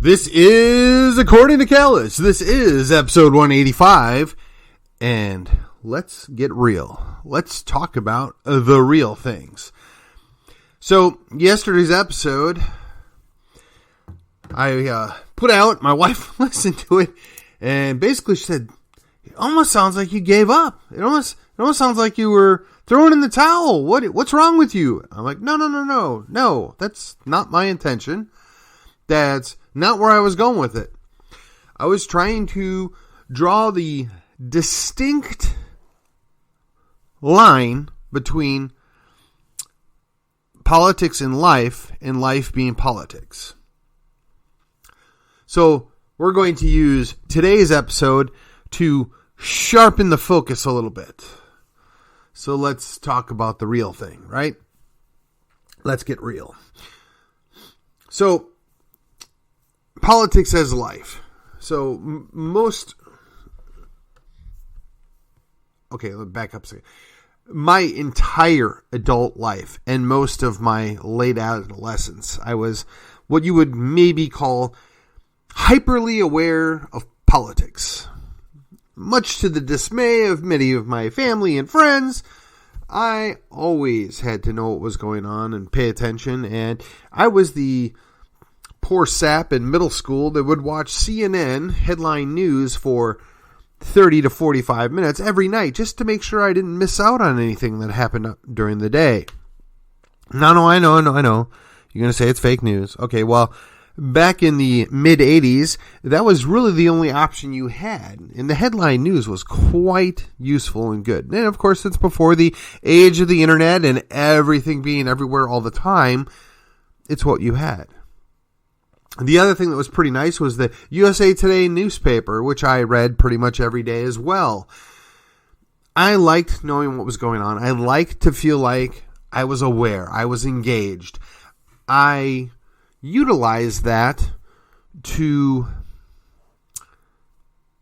This is According to Callis. This is episode 185, and let's get real. Let's talk about the real things. So, yesterday's episode, I put out, my wife listened to it, and basically she said, it almost sounds like you gave up. It almost sounds like you were throwing in the towel. What's wrong with you? I'm like, no, that's not my intention. That's not where I was going with it. I was trying to draw the distinct line between politics and life being politics. So we're going to use today's episode to sharpen the focus a little bit. So let's talk about the real thing, right? Let's get real. So, politics as life. So let me back up a second. My entire adult life and most of my late adolescence, I was what you would maybe call hyperly aware of politics. Much to the dismay of many of my family and friends, I always had to know what was going on and pay attention, and I was the poor sap in middle school that would watch CNN headline news for 30 to 45 minutes every night just to make sure I didn't miss out on anything that happened during the day. No, I know. You're going to say it's fake news. Okay, well, back in the mid-'80s, that was really the only option you had. And the headline news was quite useful and good. And of course, it's before the age of the internet and everything being everywhere all the time. It's what you had. The other thing that was pretty nice was the USA Today newspaper, which I read pretty much every day as well. I liked knowing what was going on. I liked to feel like I was aware. I was engaged. I utilized that to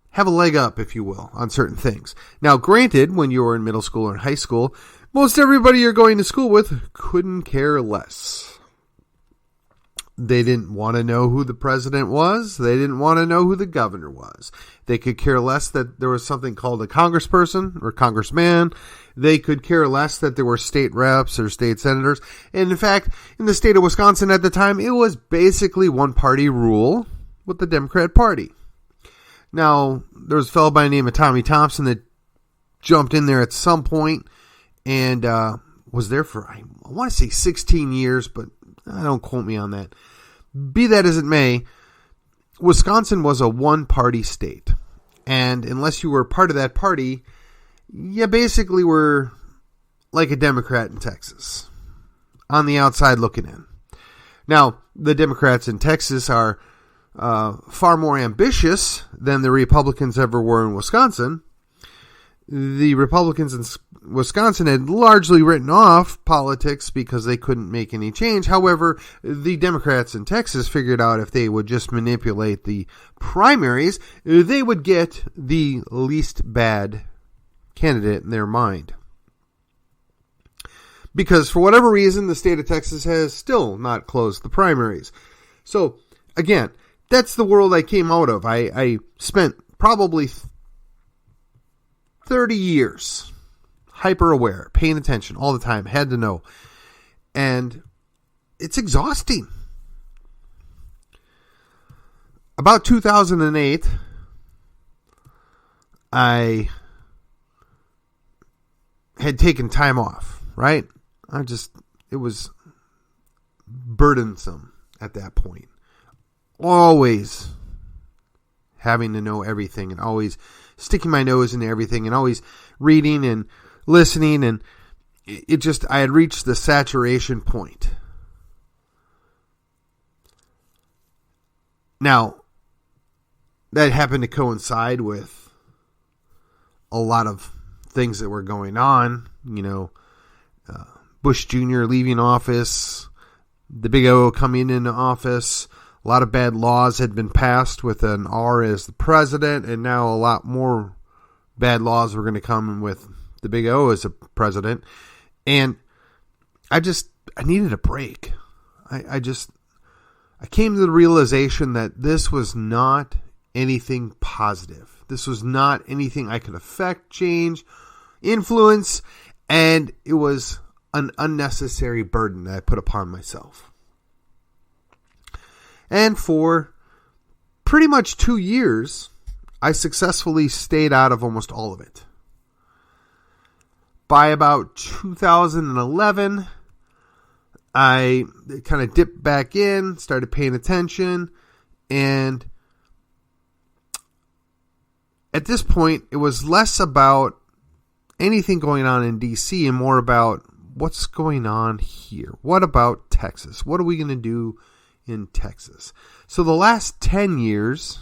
have a leg up, if you will, on certain things. Now, granted, when you were in middle school or in high school, most everybody you're going to school with couldn't care less. They didn't want to know who the president was. They didn't want to know who the governor was. They could care less that there was something called a congressperson or congressman. They could care less that there were state reps or state senators. And in fact, in the state of Wisconsin at the time, it was basically one-party rule with the Democrat Party. Now, there was a fellow by the name of Tommy Thompson that jumped in there at some point and was there for, I want to say 16 years, but don't quote me on that. Be that as it may, Wisconsin was a one-party state. And unless you were part of that party, you basically were like a Democrat in Texas, on the outside looking in. Now, the Democrats in Texas are far more ambitious than the Republicans ever were in Wisconsin. The Republicans in Wisconsin had largely written off politics because they couldn't make any change. However, the Democrats in Texas figured out if they would just manipulate the primaries, they would get the least bad candidate in their mind. Because for whatever reason, the state of Texas has still not closed the primaries. So, again, that's the world I came out of. I spent probably 30 years hyper aware, paying attention all the time, had to know. And it's exhausting. About 2008, I had taken time off, right? It was burdensome at that point. Always having to know everything and always sticking my nose into everything and always reading and listening, and I had reached the saturation point. Now, that happened to coincide with a lot of things that were going on, Bush Jr. leaving office, the Big O coming into office, a lot of bad laws had been passed with an R as the president, and now a lot more bad laws were going to come with the Big O as a president. And I needed a break. I came to the realization that this was not anything positive. This was not anything I could affect, change, influence, and it was an unnecessary burden that I put upon myself. And for pretty much 2 years, I successfully stayed out of almost all of it. By about 2011, I kind of dipped back in, started paying attention, and at this point, it was less about anything going on in DC and more about what's going on here. What about Texas? What are we going to do in Texas? So the last 10 years,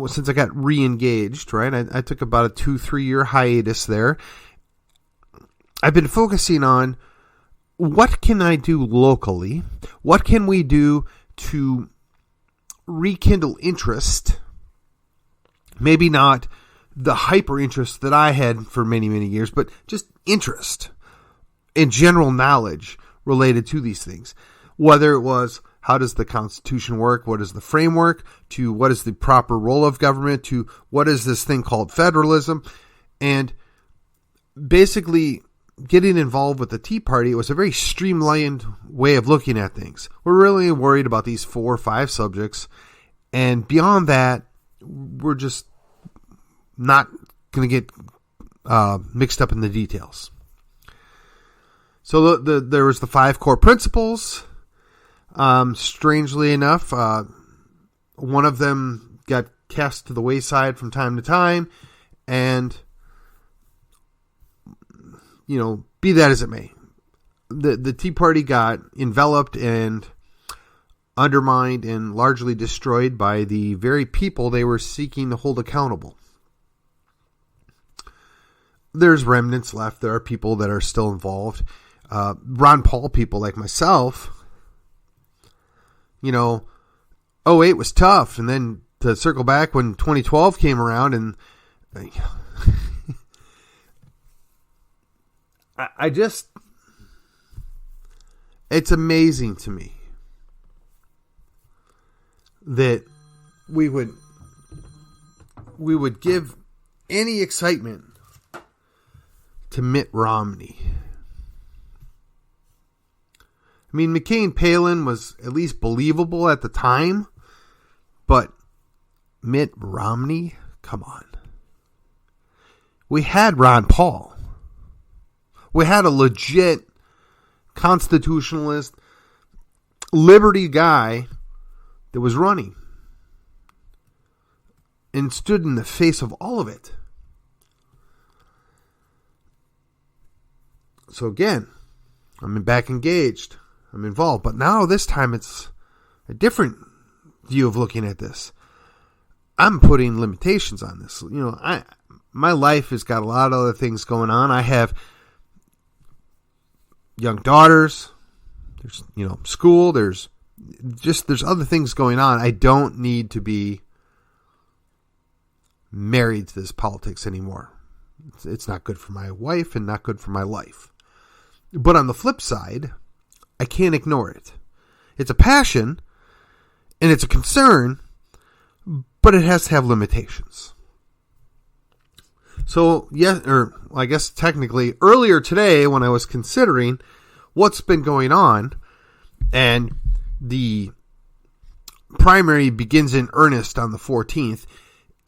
since I got re-engaged, right? I took about a 2-3 year hiatus there. I've been focusing on what can I do locally? What can we do to rekindle interest? Maybe not the hyper interest that I had for many, many years, but just interest in general knowledge related to these things. Whether it was how does the Constitution work, what is the framework, to what is the proper role of government, to what is this thing called federalism, and basically getting involved with the Tea Party, it was a very streamlined way of looking at things. We're really worried about these 4 or 5 subjects, and beyond that, we're just not going to get mixed up in the details. So there was the 5 core principles. Strangely enough, one of them got cast to the wayside from time to time, and be that as it may, the Tea Party got enveloped and undermined and largely destroyed by the very people they were seeking to hold accountable. There's remnants left. There are people that are still involved. Ron Paul people like myself, 2008 was tough. And then to circle back when 2012 came around, and I just, it's amazing to me that we would give any excitement to Mitt Romney. I mean, McCain-Palin was at least believable at the time, but Mitt Romney, come on. We had Ron Paul. We had a legit constitutionalist, liberty guy that was running and stood in the face of all of it. So again, I'm back engaged. I'm involved. But now this time it's a different view of looking at this. I'm putting limitations on this. My life has got a lot of other things going on. I have young daughters. There's, school. There's other things going on. I don't need to be married to this politics anymore. It's not good for my wife and not good for my life. But on the flip side, I can't ignore it. It's a passion and it's a concern, but it has to have limitations. So, I guess technically earlier today when I was considering what's been going on, and the primary begins in earnest on the 14th,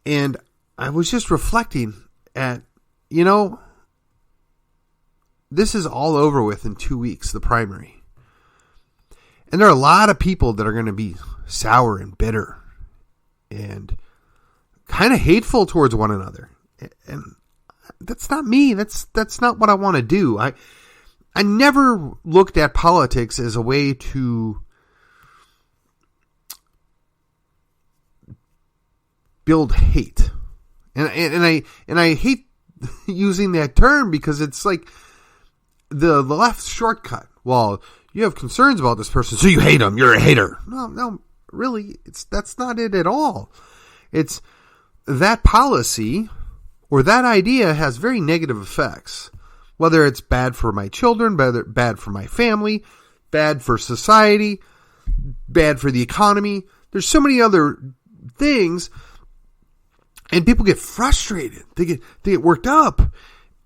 and I was just reflecting at, this is all over with in 2 weeks, the primary. And there are a lot of people that are going to be sour and bitter and kind of hateful towards one another. And that's not me. That's not what I want to do. I never looked at politics as a way to build hate. And I hate using that term because it's like the left's shortcut. Well, you have concerns about this person, so you hate him. You're a hater. No, really, that's not it at all. It's that policy or that idea has very negative effects. Whether it's bad for my children, bad for my family, bad for society, bad for the economy. There's so many other things, and people get frustrated. They get worked up,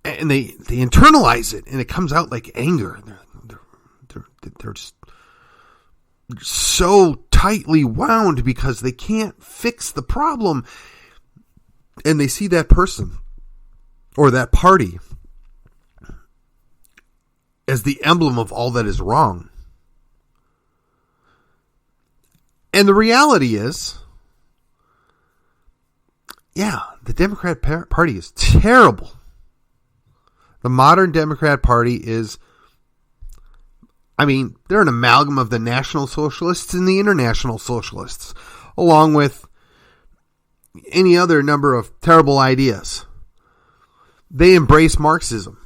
and they internalize it, and it comes out like anger. They're just so tightly wound because they can't fix the problem, and they see that person or that party as the emblem of all that is wrong. And the reality is, the Democrat Party is terrible. The modern Democrat Party is, they're an amalgam of the National Socialists and the International Socialists, along with any other number of terrible ideas. They embrace Marxism.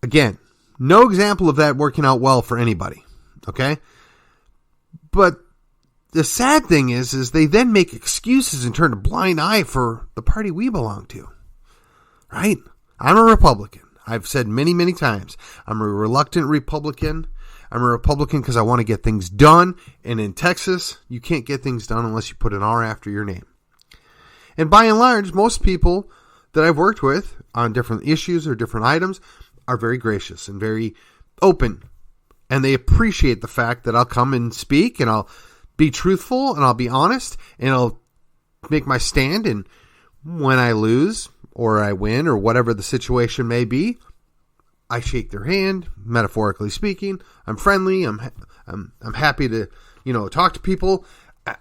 Again, no example of that working out well for anybody, okay? But the sad thing is they then make excuses and turn a blind eye for the party we belong to, right? I'm a Republican. I've said many, many times, I'm a reluctant Republican. I'm a Republican because I want to get things done. And in Texas, you can't get things done unless you put an R after your name. And by and large, most people that I've worked with on different issues or different items are very gracious and very open. And they appreciate the fact that I'll come and speak, and I'll be truthful, and I'll be honest, and I'll make my stand. And when I lose or I win or whatever the situation may be, I shake their hand, metaphorically speaking. I'm friendly. I'm happy to, talk to people.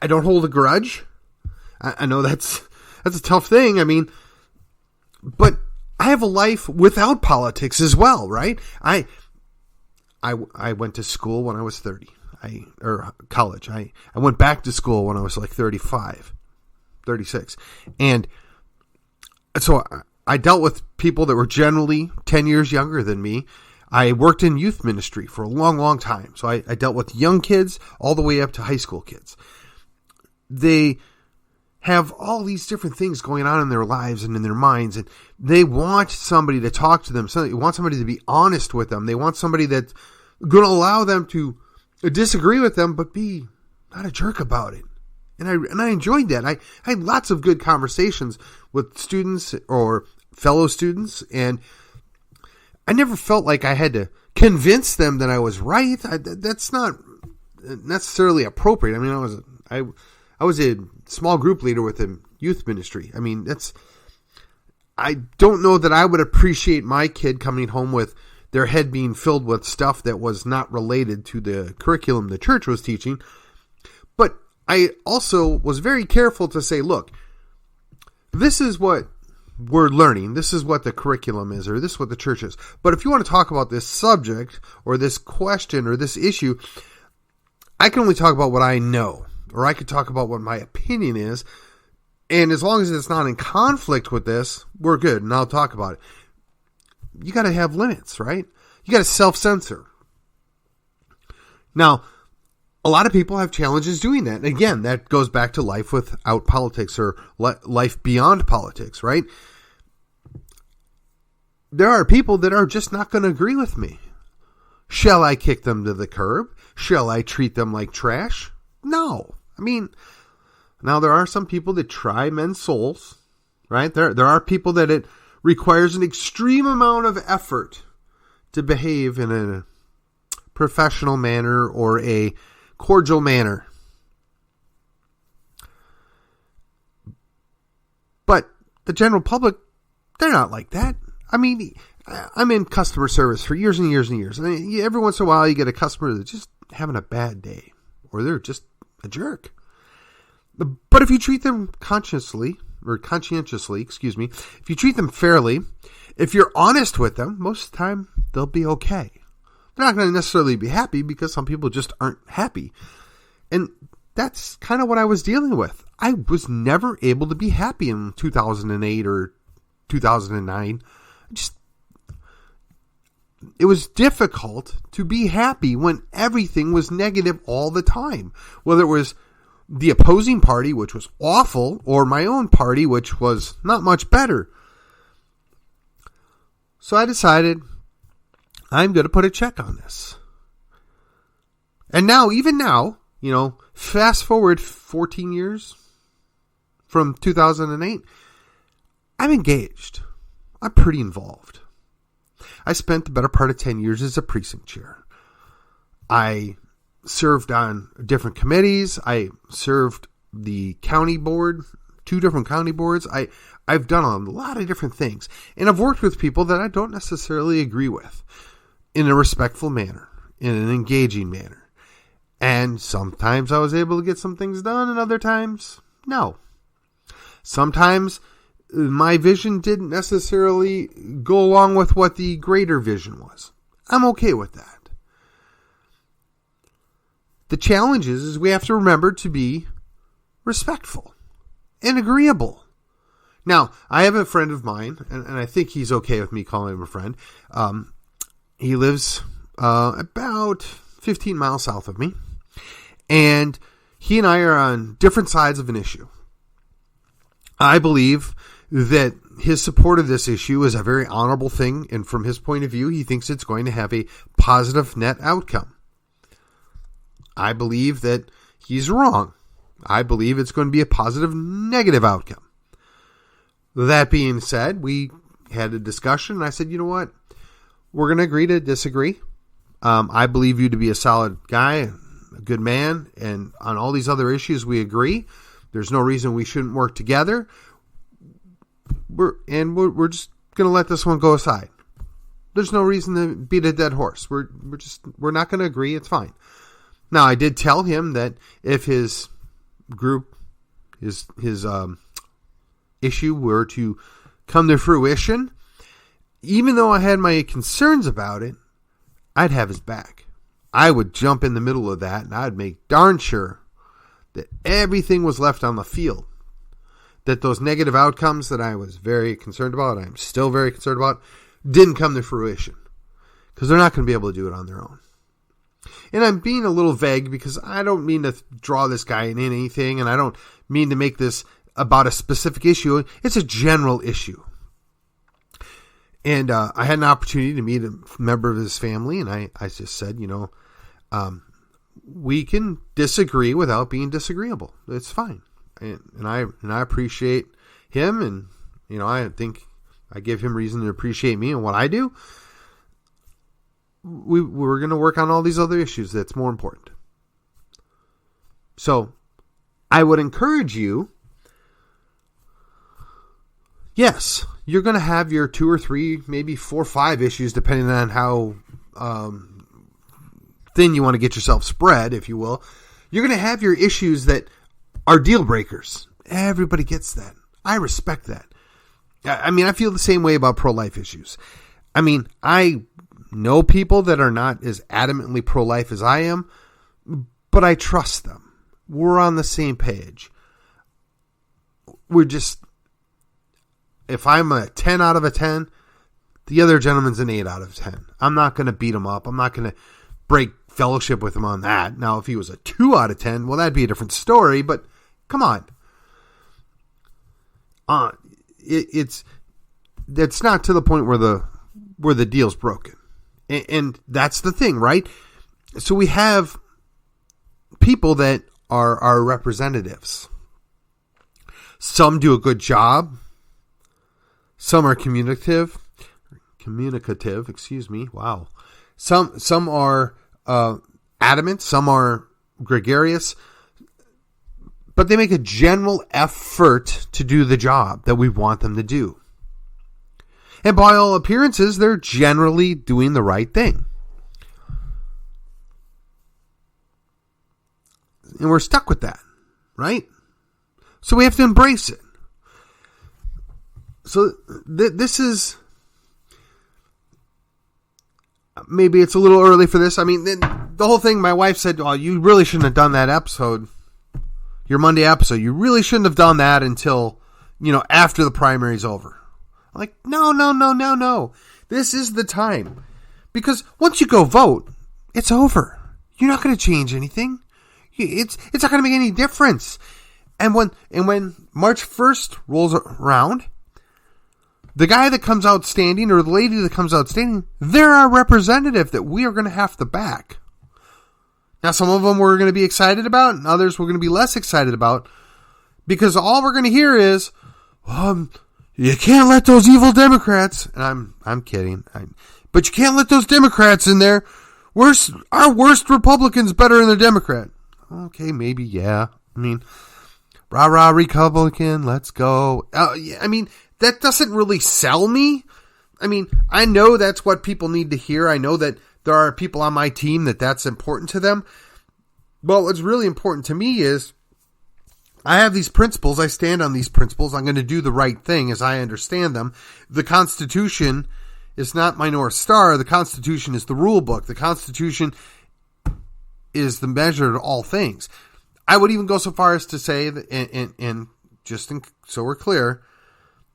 I don't hold a grudge. I know that's a tough thing. But I have a life without politics as well, right? I went to school when I was 30. Or college. I went back to school when I was like 35, 36. And so I dealt with people that were generally 10 years younger than me. I worked in youth ministry for a long, long time. So I dealt with young kids all the way up to high school kids. They have all these different things going on in their lives and in their minds, and they want somebody to talk to them. So they want somebody to be honest with them. They want somebody that's going to allow them to disagree with them, but be not a jerk about it. And I enjoyed that. I had lots of good conversations with students or fellow students, and I never felt like I had to convince them that I was right. That's not necessarily appropriate. I was a small group leader with a youth ministry. I don't know that I would appreciate my kid coming home with their head being filled with stuff that was not related to the curriculum the church was teaching. But I also was very careful to say, look, this is what we're learning. This is what the curriculum is, or this is what the church is. But if you want to talk about this subject or this question or this issue, I can only talk about what I know, or I could talk about what my opinion is. And as long as it's not in conflict with this, we're good. And I'll talk about it. You got to have limits, right? You got to self-censor. Now, a lot of people have challenges doing that. And again, that goes back to life without politics, or life beyond politics, right? There are people that are just not going to agree with me. Shall I kick them to the curb? Shall I treat them like trash? No. Now there are some people that try men's souls, right? There are people that it requires an extreme amount of effort to behave in a professional manner or a cordial manner. But the general public, they're not like that. I'm in customer service for years and years and years. Every once in a while you get a customer that's just having a bad day, or they're just a jerk. But if you treat them conscientiously, if you treat them fairly, if you're honest with them, most of the time they'll be okay. They're not going to necessarily be happy, because some people just aren't happy. And that's kind of what I was dealing with. I was never able to be happy in 2008 or 2009. It was difficult to be happy when everything was negative all the time. Whether it was the opposing party, which was awful, or my own party, which was not much better. So I decided I'm going to put a check on this. And now, even now, fast forward 14 years from 2008, I'm engaged. I'm pretty involved. I spent the better part of 10 years as a precinct chair. I served on different committees. I served the county board, 2 different county boards. I've done a lot of different things. And I've worked with people that I don't necessarily agree with in a respectful manner, in an engaging manner. And sometimes I was able to get some things done, and other times, no. Sometimes my vision didn't necessarily go along with what the greater vision was. I'm okay with that. The challenge is we have to remember to be respectful and agreeable. Now, I have a friend of mine, and I think he's okay with me calling him a friend. He lives about 15 miles south of me. And he and I are on different sides of an issue. I believe that his support of this issue is a very honorable thing. And from his point of view, he thinks it's going to have a positive net outcome. I believe that he's wrong. I believe it's going to be a positive negative outcome. That being said, we had a discussion, and I said, you know what? We're going to agree to disagree. I believe you to be a solid guy, a good man, and on all these other issues we agree. There's no reason we shouldn't work together. We're just going to let this one go aside. There's no reason to beat a dead horse. We're not going to agree. It's fine. Now, I did tell him that if his group, his issue were to come to fruition, even though I had my concerns about it, I'd have his back. I would jump in the middle of that, and I'd make darn sure that everything was left on the field. That those negative outcomes that I was very concerned about, I'm still very concerned about, didn't come to fruition. Because they're not going to be able to do it on their own. And I'm being a little vague because I don't mean to draw this guy in anything, and I don't mean to make this about a specific issue. It's a general issue. And I had an opportunity to meet a member of his family, and I just said, we can disagree without being disagreeable. It's fine. And I appreciate him, and I think I give him reason to appreciate me and what I do. We're going to work on all these other issues that's more important. So I would encourage you, yes, you're going to have your 2 or 3, maybe 4 or 5 issues, depending on how thin you want to get yourself spread, if you will. You're going to have your issues that are deal breakers. Everybody gets that. I respect that. I feel the same way about pro-life issues. I know people that are not as adamantly pro-life as I am, but I trust them. We're on the same page. If I'm a 10 out of a 10, the other gentleman's an 8 out of 10. I'm not going to beat him up. I'm not going to break fellowship with him on that. Now, if he was a 2 out of 10, well, that'd be a different story, but come on. It's not to the point where the deal's broken. And that's the thing, right? So we have people that are our representatives. Some do a good job. Some are communicative. Wow. Some are adamant. Some are gregarious. But they make a general effort to do the job that we want them to do. And by all appearances, they're generally doing the right thing. And we're stuck with that, right? So we have to embrace it. So this is, maybe it's a little early for this. The whole thing, my wife said, oh, you really shouldn't have done that episode, your Monday episode. You really shouldn't have done that until, after the primary's over. I'm like, no. This is the time. Because once you go vote, it's over. You're not going to change anything. It's not going to make any difference. And when March 1st rolls around, the guy that comes out standing or the lady that comes out standing, they're our representative that we are going to have to back Now, some of them we're going to be excited about, and others we're going to be less excited about, because all we're going to hear is, you can't let those evil Democrats, and I'm kidding, but you can't let those Democrats in there. Our worst Republican's better than the Democrat. Okay, maybe, yeah. I mean, rah, rah, Republican, let's go. Yeah, I mean, that doesn't really sell me. I mean, I know that's what people need to hear. I know that there are people on my team that's important to them. But what's really important to me is I have these principles. I stand on these principles. I'm going to do the right thing as I understand them. The Constitution is not my North Star. The Constitution is the rule book. The Constitution is the measure of all things. I would even go so far as to say that, so we're clear,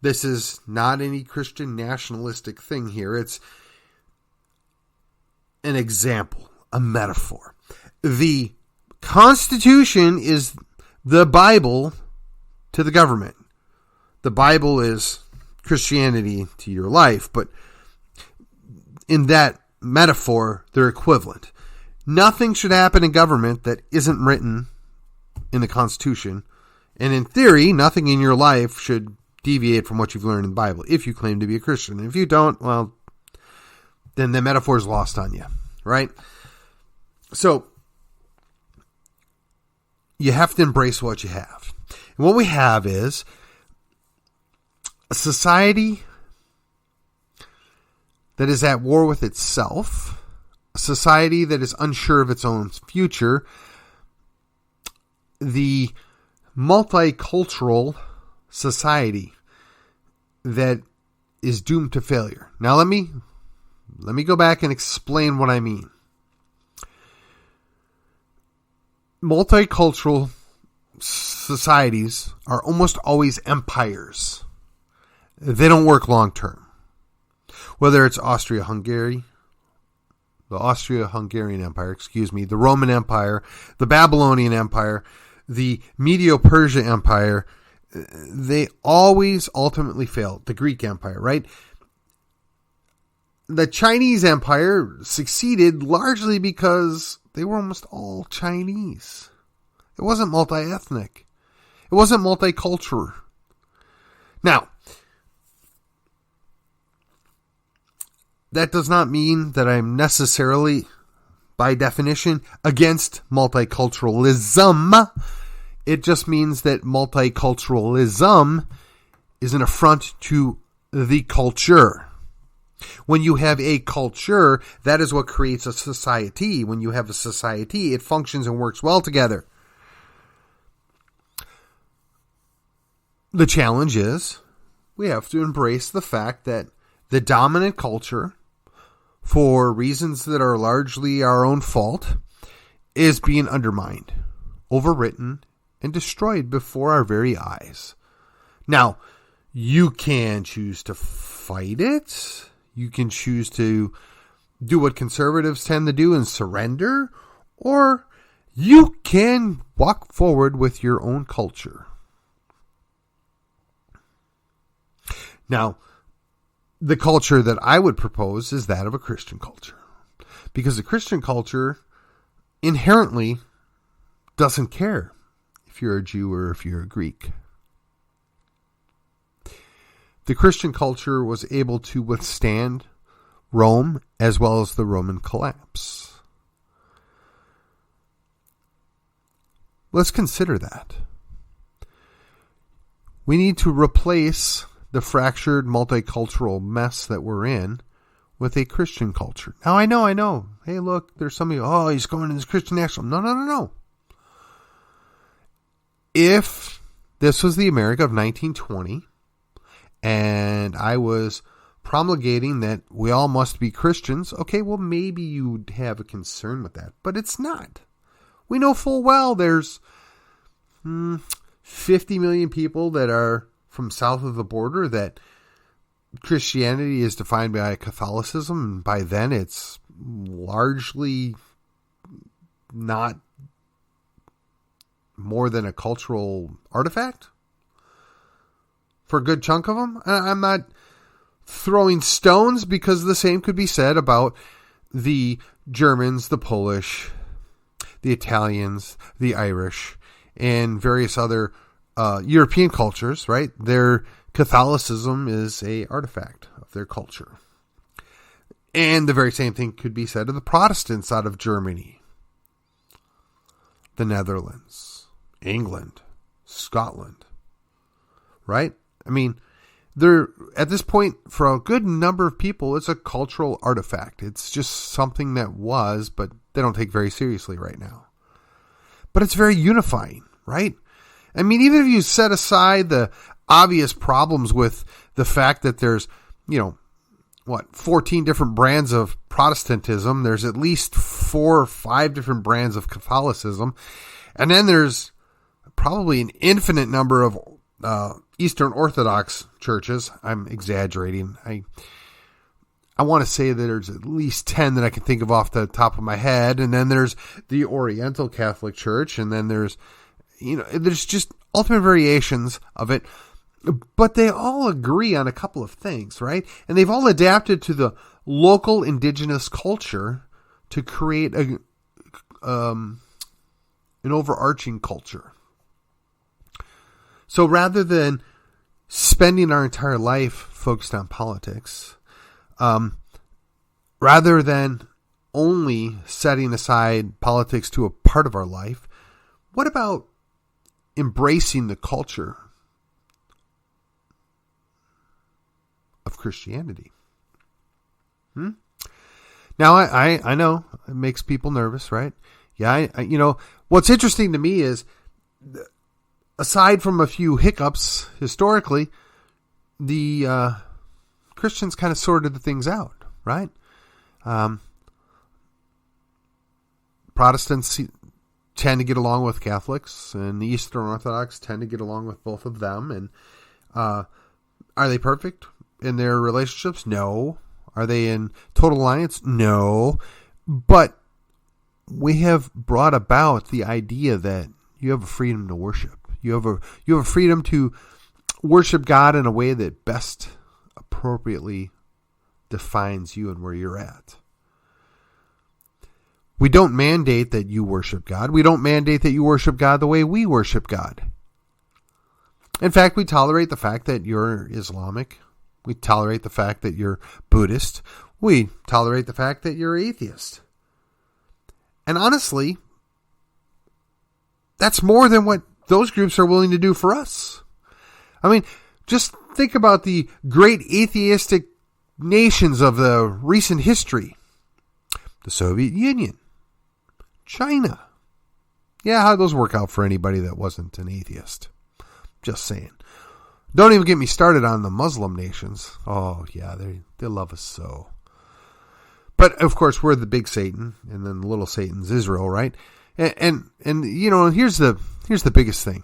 this is not any Christian nationalistic thing here. It's an example, a metaphor. The Constitution is the Bible to the government. The Bible is Christianity to your life, but in that metaphor, they're equivalent. Nothing should happen in government that isn't written in the Constitution. And in theory, nothing in your life should deviate from what you've learned in the Bible, if you claim to be a Christian. And if you don't, well, then the metaphor is lost on you, right? So, you have to embrace what you have. And what we have is a society that is at war with itself, a society that is unsure of its own future, the multicultural society that is doomed to failure. Now let me go back and explain what I mean. Multicultural societies are almost always empires. They don't work long term. Whether it's the Austro-Hungarian Empire, the Roman Empire, the Babylonian Empire, the Medo-Persia Empire, they always ultimately fail. The Greek Empire, right? The Chinese Empire succeeded largely because they were almost all Chinese. It wasn't multi-ethnic. It wasn't multicultural. Now, that does not mean that I'm necessarily, by definition, against multiculturalism. It just means that multiculturalism is an affront to the culture. When you have a culture, that is what creates a society. When you have a society, it functions and works well together. The challenge is we have to embrace the fact that the dominant culture, for reasons that are largely our own fault, is being undermined, overwritten, and destroyed before our very eyes. Now, you can choose to fight it. You can choose to do what conservatives tend to do and surrender, or you can walk forward with your own culture. Now, the culture that I would propose is that of a Christian culture, because the Christian culture inherently doesn't care if you're a Jew or if you're a Greek. The Christian culture was able to withstand Rome as well as the Roman collapse. Let's consider that. We need to replace the fractured multicultural mess that we're in with a Christian culture. Now, I know. Hey, look, there's somebody, he's going to this Christian national. No. If this was the America of 1920, and I was promulgating that we all must be Christians, okay, well, maybe you'd have a concern with that, but it's not. We know full well there's 50 million people that are from south of the border that Christianity is defined by Catholicism, and by then it's largely not more than a cultural artifact for a good chunk of them. I'm not throwing stones, because the same could be said about the Germans, the Polish, the Italians, the Irish, and various other European cultures, right? Their Catholicism is a artifact of their culture. And the very same thing could be said of the Protestants out of Germany, the Netherlands, England, Scotland, right? I mean, they're at this point, for a good number of people, it's a cultural artifact. It's just something that was, but they don't take very seriously right now. But it's very unifying, right? I mean, even if you set aside the obvious problems with the fact that there's, 14 different brands of Protestantism, there's at least 4 or 5 different brands of Catholicism, and then there's probably an infinite number of Eastern Orthodox churches. I'm exaggerating. I want to say that there's at least 10 that I can think of off the top of my head. And then there's the Oriental Catholic Church. And then there's just ultimate variations of it. But they all agree on a couple of things, right? And they've all adapted to the local indigenous culture to create an overarching culture. So rather than spending our entire life focused on politics, rather than only setting aside politics to a part of our life, what about embracing the culture of Christianity? Now, I know it makes people nervous, right? Yeah, what's interesting to me is, aside from a few hiccups historically, the Christians kind of sorted the things out, right? Protestants tend to get along with Catholics, and the Eastern Orthodox tend to get along with both of them. And are they perfect in their relationships? No. Are they in total alliance? No. But we have brought about the idea that you have a freedom to worship. You have a freedom to worship God in a way that best appropriately defines you and where you're at. We don't mandate that you worship God. We don't mandate that you worship God the way we worship God. In fact, we tolerate the fact that you're Islamic. We tolerate the fact that you're Buddhist. We tolerate the fact that you're atheist. And honestly, that's more than what those groups are willing to do for us. I mean, just think about the great atheistic nations of the recent history. The Soviet Union. China. Yeah, how'd those work out for anybody that wasn't an atheist? Just saying. Don't even get me started on the Muslim nations. Oh, yeah, they love us so. But, of course, we're the big Satan, and then the little Satan's Israel, right? And here's the biggest thing.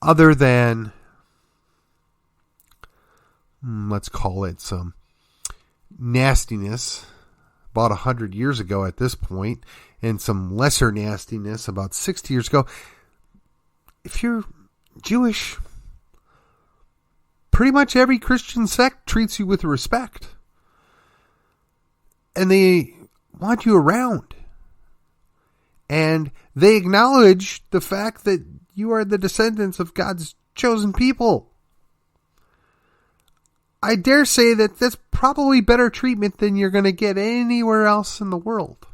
Other than, let's call it some nastiness about 100 years ago at this point, and some lesser nastiness about 60 years ago, if you're Jewish, pretty much every Christian sect treats you with respect. And they want you around. And they acknowledge the fact that you are the descendants of God's chosen people. I dare say that that's probably better treatment than you're going to get anywhere else in the world.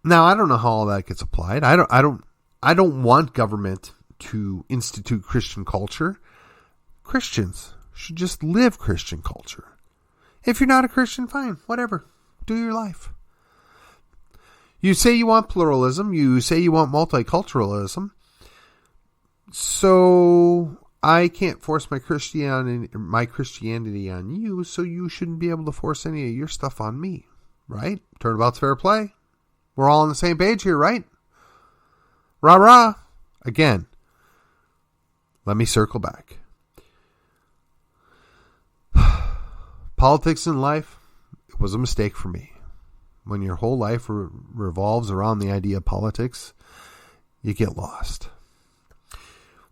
Now, I don't know how all that gets applied. I don't want government to institute Christian culture. Christians should just live Christian culture. If you're not a Christian, fine, whatever. Do your life. You say you want pluralism. You say you want multiculturalism. So I can't force my Christianity on you, so you shouldn't be able to force any of your stuff on me, right? Turnabout's fair play. We're all on the same page here, right? Rah, rah. Again, let me circle back. Politics in life, it was a mistake for me. When your whole life revolves around the idea of politics, you get lost.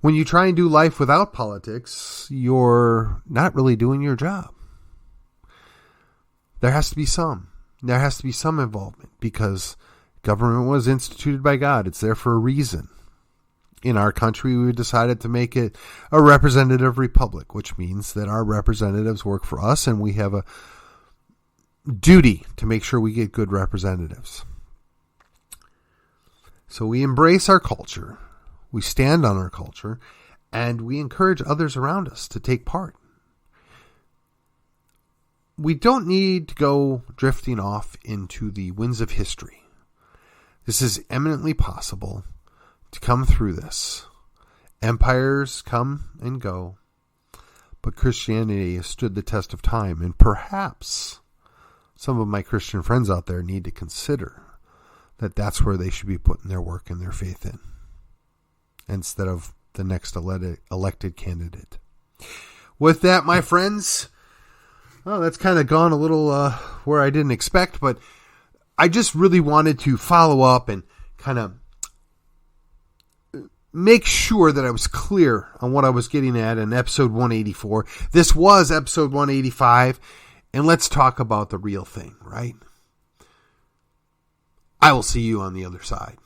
When you try and do life without politics, you're not really doing your job. There has to be some. There has to be some involvement because government was instituted by God. It's there for a reason. In our country, we decided to make it a representative republic, which means that our representatives work for us and we have a duty to make sure we get good representatives. So we embrace our culture, we stand on our culture, and we encourage others around us to take part. We don't need to go drifting off into the winds of history. This is eminently possible to come through this. Empires come and go, but Christianity has stood the test of time, and perhaps some of my Christian friends out there need to consider that that's where they should be putting their work and their faith in, instead of the next elected candidate. With that, my friends, that's kind of gone a little where I didn't expect, but I just really wanted to follow up and kind of make sure that I was clear on what I was getting at in episode 184. This was episode 185, and let's talk about the real thing, right? I will see you on the other side.